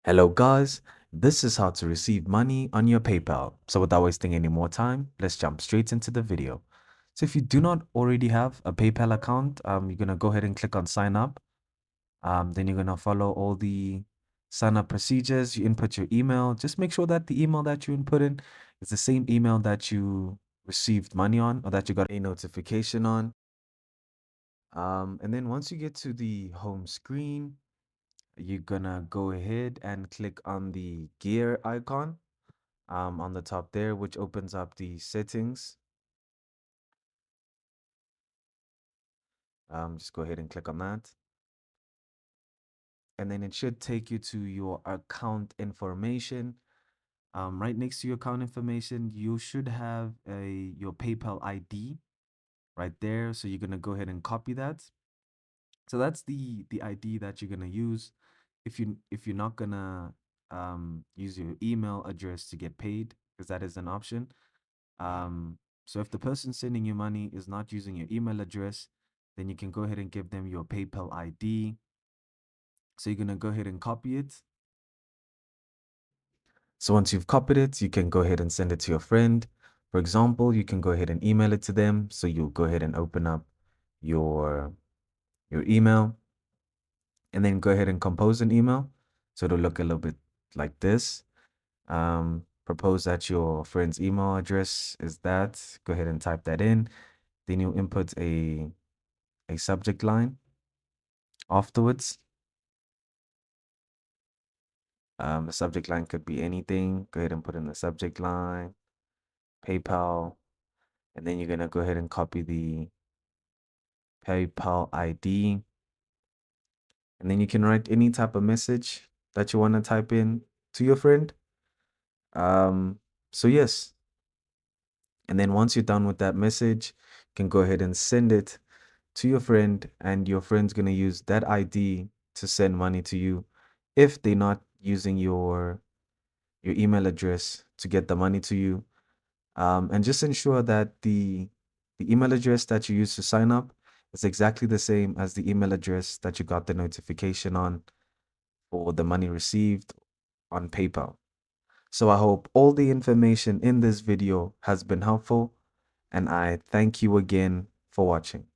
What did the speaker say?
Hello guys, this is how to receive money on your PayPal. So without wasting any more time, let's jump straight into the video. So if you do not already have a PayPal account, you're gonna go ahead and click on sign up. Then you're gonna follow all the sign up procedures. You input your email. Just make sure that the email that you input in is the same email that you received money on or that you got a notification on. And then once you get to the home screen, you're gonna go ahead and click on the gear icon on the top there, which opens up the settings. Just go ahead and click on that. And then it should take you to your account information. Right next to your account information, you should have your PayPal ID right there. So you're gonna go ahead and copy that. So that's the ID that you're gonna use if you're not gonna use your email address to get paid, because that is an option. So if the person sending you money is not using your email address, then you can go ahead and give them your PayPal ID. So you're gonna go ahead and copy it. So once you've copied it, you can go ahead and send it to your friend. For example, you can go ahead and email it to them. So you'll go ahead and open up your email and then go ahead and compose an email. So it'll look a little bit like this. Propose that your friend's email address is that. Go ahead and type that in. Then you input a subject line afterwards. The subject line could be anything. Go ahead and put in the subject line, PayPal, and then you're gonna go ahead and copy the PayPal ID. And then you can write any type of message that you want to type in to your friend. So yes. And then once you're done with that message, you can go ahead and send it to your friend, and your friend's gonna use that ID to send money to you if they're not using your email address to get the money to you. And just ensure that the email address that you use to sign up is exactly the same as the email address that you got the notification on for the money received on PayPal. So I hope all the information in this video has been helpful, and I thank you again for watching.